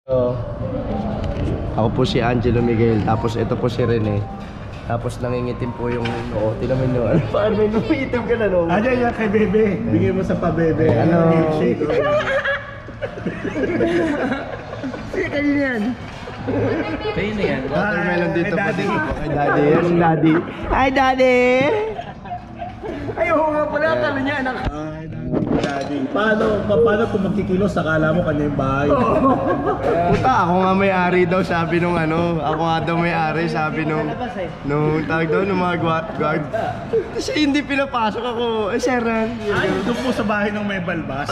So, ako po si Angelo Miguel, tapos ito po si Rene. Tapos nangingitim po yung noo. Tinan mo ano? Paano may numiitim ka na no? Yan kay Bebe. Bigay mo sa pa-Bebe. Ano? Milkshake. Sige, kanina yan. Kanina yan. Watermelon dito Kay po Daddy. dito po kay Daddy. Yes, Daddy. Hi, Daddy! Ayaw nga pala, kala niya anak. Ay, Daddy. Paano kung magkikilos, akala mo kanya yung bahay? Puta, ako nga may-ari daw, sabi nung ano. Ako nga daw may-ari, sabi nung tawag daw, nung mga guard. Kasi hindi pinapasok ako. Eh, Sharon. Ay, doon po sa bahay ng may balbas.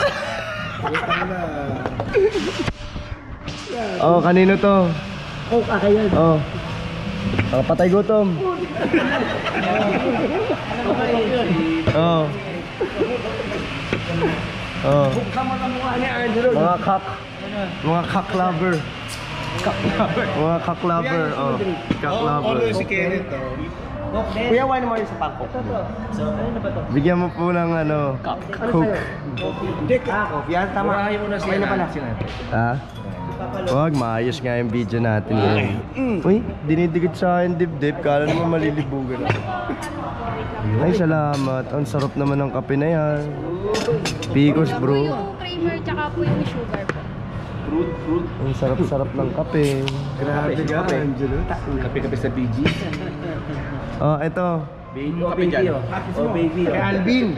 Oh, kanino to? Oh, kakayan. Oh. Oh, patay gutom. Oh. Oh. Sama ka mukha ni Angelo. Mga cock lover. Mga cock lover. Oh. Cock lover. Si Kenneth, oh. Kuya, wine mo rin sa pangkok. So, ano na ba to? Bigyan mo po ng ano, cook. Coffee. Yan, tama. Murahin mo na siya. Okay na pala. Ha? Wag, maayos nga yung video natin yun. Uy, dinidikit sa akin dibdib. Kala naman malilibugan ako. Ay, salamat. Ang sarap naman ng kape na yan. Picos, bro. Po yung creamer tsaka po yung sugar po. Fruit. Ang sarap-sarap ng kape. Grabe ka, Angelo. Kape-kape sa BG. Oh, ito. Baby, oh, baby, oh. Oh, baby. Kay Alvin.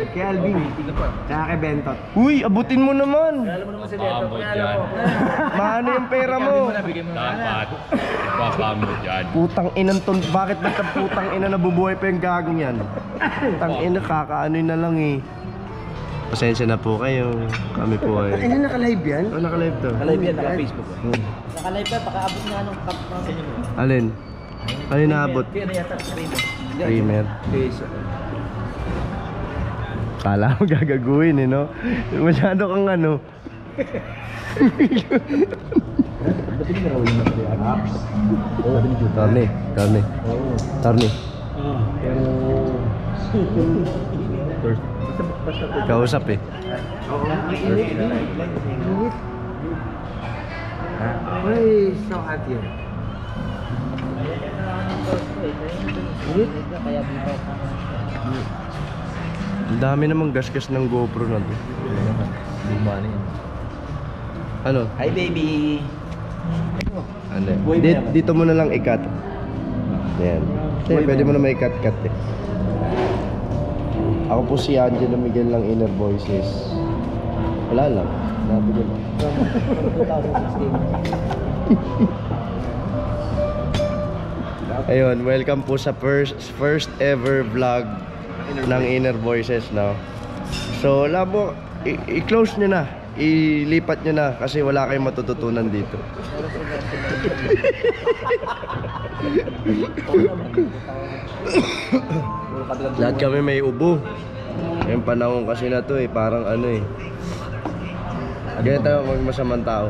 Tsaka kay Bentot. Uy, abutin mo naman. Alam mo naman si Leto. Alam mo. Maano yung pera mo? Bigyan mo na. Dapat ipapamo dyan. Putang inang ton. Bakit ba't ang putang ina nabubuhay pa yung gagong yan? Putang ina, kakaano na lang eh. Pasensya na po kayo. Kami po ay... Ano naka-live yan? Oh, naka-live to. Naka-live yan, naka-Facebook. Nakalive pa, pakaabot na anong cup ng sa inyo. Alin? Alin naabot? Ano yata? Creamer. Kala mo gagaguhin eh, no? Masyado kang ano. Karne. Kausap eh. Ay, so hot yun. Ang dami namang gasgas ng GoPro na to. Luma na yan. Ano? Hi, baby. Ano? Buhay mo naman. Dito mo na lang i-cut. Yan. Pwede mo na may cut-cut eh. Ako po si Angelo Miguel ng Inner Voices. Wala lang. Nabigyan lang. 2016. Ayun, welcome po sa first ever vlog ng Inner Voices, no? So, wala mo, i-close nyo na. Ilipat nyo na kasi wala kayong matututunan dito. Lahat kami may ubo. Yung panahon kasi na to eh, parang ano eh. Ganyan tayo magmasamang tao.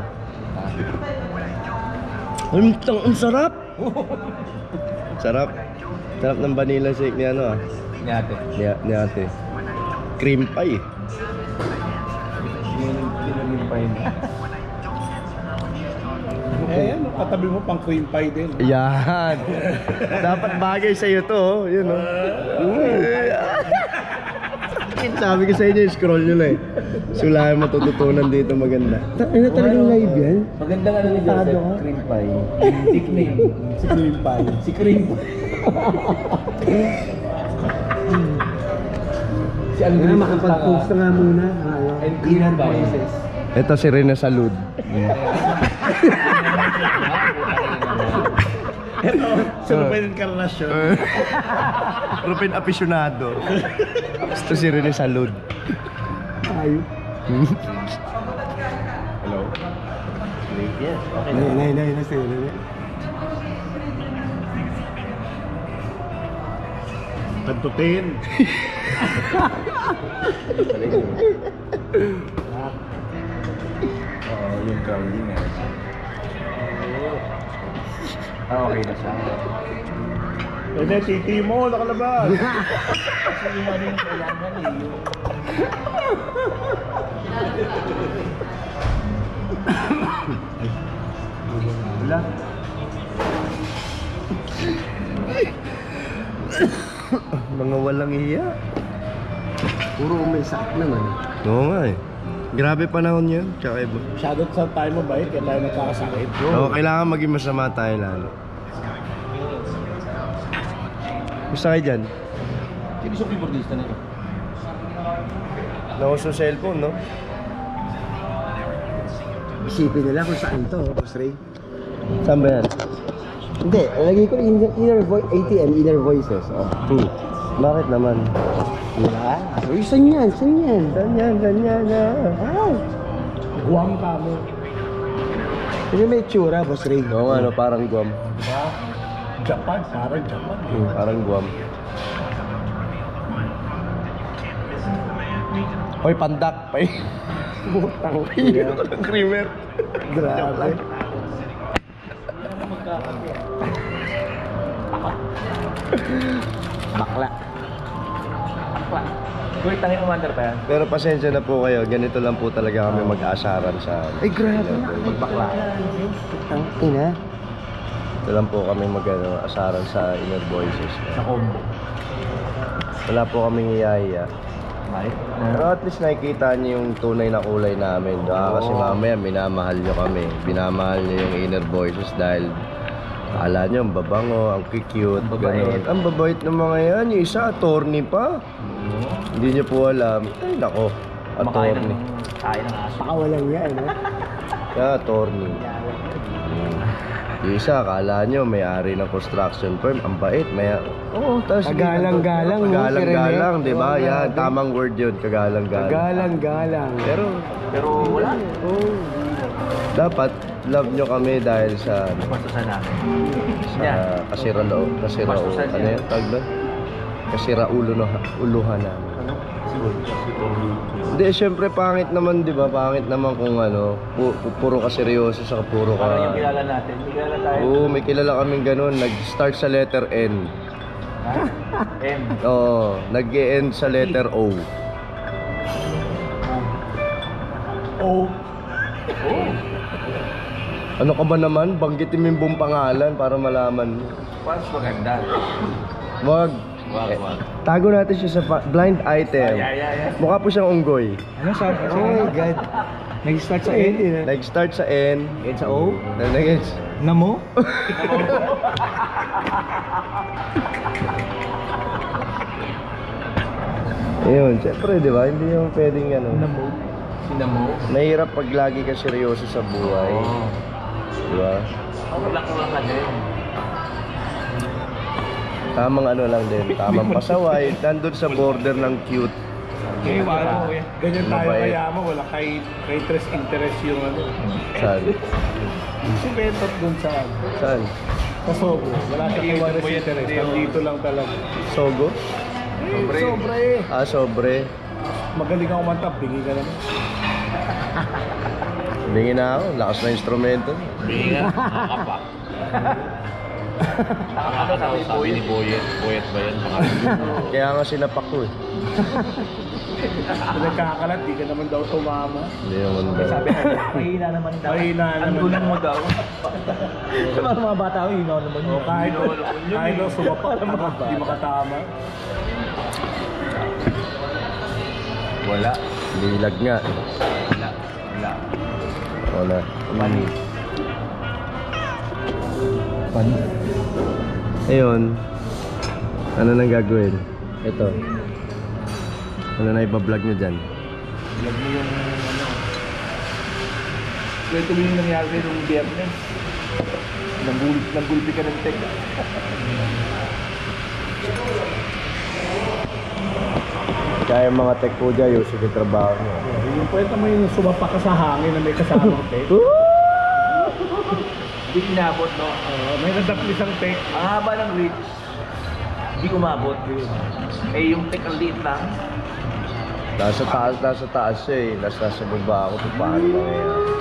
Ang sarap! Sarap. Sarap ng vanilla shake ni ano ah. Ni ate. Ni ate. Cream pie. Eh, ano, katabi mo pang cream pie din. Yan. Dapat bagay sa iyo to, oh. Yun oh. Sabi ko sa inyo, scroll nyo na eh. Sulayan matututunan dito maganda. Ano talagang live yan? Maganda nga ni Joseph. Cream pie. Nickname. Si cream pie. Si Cream pie. Si Andres. Makapag-post na nga muna. And Cream pie. Ito si Rene Salud. Sa Ruben Encarnacion. Rupin aficionado. Ito si Rene Salud. Ay. Hello. Yes. Okay. Nay, sa'yo. Kantutin. Oo, yung crowding eh. Okay na siya. Pwede, titi mo, nakalabas. Kasi yung ano yung kailangan eh. Wala. Mga walang iya. Puro may sakit naman. Oo nga eh. Grabe panahon yun. Tsaka iba. Masyado sa tayo mabait, kaya tayo nagkakasakit. Oo, kailangan maging masama tayo lalo. Gusto kayo dyan? Sino yung keyboardista na ito? Nauso cellphone, no? Isipin nila kung saan to, Boss Ray. Saan ba yan? Hindi, lagay ko inner voice, ATM, inner voices. Oh. Bakit naman? Diba? Uy, saan yan? Saan yan? Ganyan. Wow! Guam kamo. Sino may tsura, Boss Ray? Oo nga, no? Parang Guam. Diba? Japan, parang Japan. Parang Guam. Hoy, pandak. Pay. Butang. Hihiro ko ng creamer. Grabe. Bakla. Uy, tangin commander pa yan. Pero pasensya na po kayo. Ganito lang po talaga kami mag-aasaran sa... Ay, grabe. Magbakla. Ang ina. Ito lang po kami mag-asaran sa Inner Voices. Sa combo. Wala po kaming iyahiya. Right? Pero at least nakikita niyo yung tunay na kulay namin. Kasi mamaya minamahal niyo kami. Binamahal niyo yung Inner Voices dahil akala niyo ang babango, ang cute, gano'n. Ang babait ng mga yan. Yung isa, attorney pa. Hindi niyo po alam. Ay, nako. Attorney. Kain ng aso. Pakawalang yan, eh. Kaya attorney. Yung isa, akala nyo may-ari ng construction firm. Ang bait. Oo, tapos... Kagalang-galang, no? Kagalang-galang, di ba? Oo, Yan, grabe. tamang word yun. Kagalang-galang. Galang-galang. Pero wala. dapat love nyo kami dahil sa... Pastusan namin. Kasiraulo. Ano yun? Tawag doon? Kasirauluhan namin. Hindi, syempre pangit naman, di ba? Pangit naman kung ano, puro ka seryoso sa puro ka... Parang yung kilala natin. May kilala tayo. Oo, may kilala kaming ganun. Nag-start sa letter N. M. Oo, nag-e-end sa letter O. Oh, Ano ka ba naman? Banggitin mo yung buong pangalan para malaman mo. Mas maganda. Wag. Wag. Tago natin siya sa blind item. Yeah. Mukha po siyang unggoy. Ano sabi? Oh my God. Nag-start sa N, eh. Nag-start sa N. N sa O? Namo? Ayun, syempre, di ba? Hindi yung pwedeng ano. Sinamo. Mahirap pag lagi ka seryoso sa buhay. Di ba? Lang ka din. Tamang ano lang din, tamang pasaway, nandun sa border ng cute. okay, wala. Ganyan tayo Mabait. kaya mo, wala kay interest yung ano. Saan? Si Bentot dun sa Saan? Wala siyang interest. Dito lang talaga. Sogo? Sobre. Ah, sobre. Magaling ka kumanta, bingi ka naman. Bingi na ako, lakas na instrumento. Bingi nga, nakakapak. Ano Sabi ni Boyet ba yan? Kaya nga sinapak ko eh. Kung nagkakalat, di ka naman daw tumama. Hindi naman daw. Sabi na, mahina naman daw. Mahina naman. Andunan mo daw. Sa mga bata, hinaw naman yun. Kahit daw sumapak, di makatama. Wala. Lilag nga. Wala. Wala. Mali. Ayun. Ano nang gagawin? Ito. Ano na iba-vlog nyo dyan? Vlog mo yung ano. Ito yung nangyari nung biyernes. Nagulpi ka ng tek. Kaya yung mga tech po dyan, yung sige trabaho nyo. Yung kwenta mo yung sumapak ka sa hangin na may kasamang tek. Hindi inabot, no? May nadaplis ang tek. Ang haba ng reach, hindi umabot. Eh, yung tek ang liit lang. Nasa taas siya eh. Nasa baba ako. Paano mangyayari?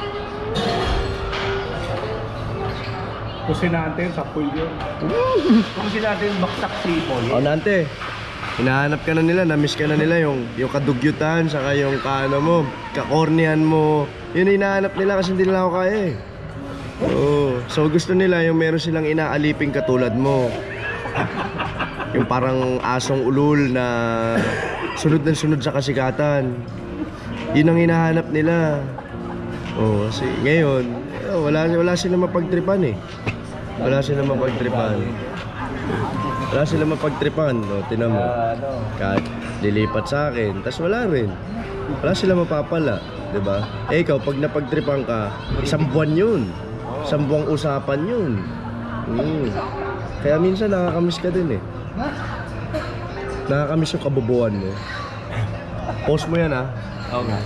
Kusin natin sa pool yun. Kung sinatin baksak sipol, O Nante, hinahanap ka na nila, na-miss ka na nila yung kadugyutan, saka yung kaano mo, kakornian mo. Yun hinahanap nila kasi hindi nila ako kaya eh. Oo. So gusto nila yung meron silang inaaliping katulad mo. Yung parang asong ulul na sunod ng sunod sa kasikatan. Yun ang hinahanap nila. Oh, kasi ngayon, wala silang mapagtripan eh. Wala silang mapagtripan. Wala silang mapagtripan, no? Tinan mo. Kahit lilipat sa akin, tas wala rin. Wala silang mapapala, 'di ba? Eh ikaw pag napagtripan ka, isang buwan 'yun. Isang buwang usapan 'yun. Kaya minsan nakakamiss ka din eh. Nakakamiss yung kabubuan mo. Post mo yan ah. Okay.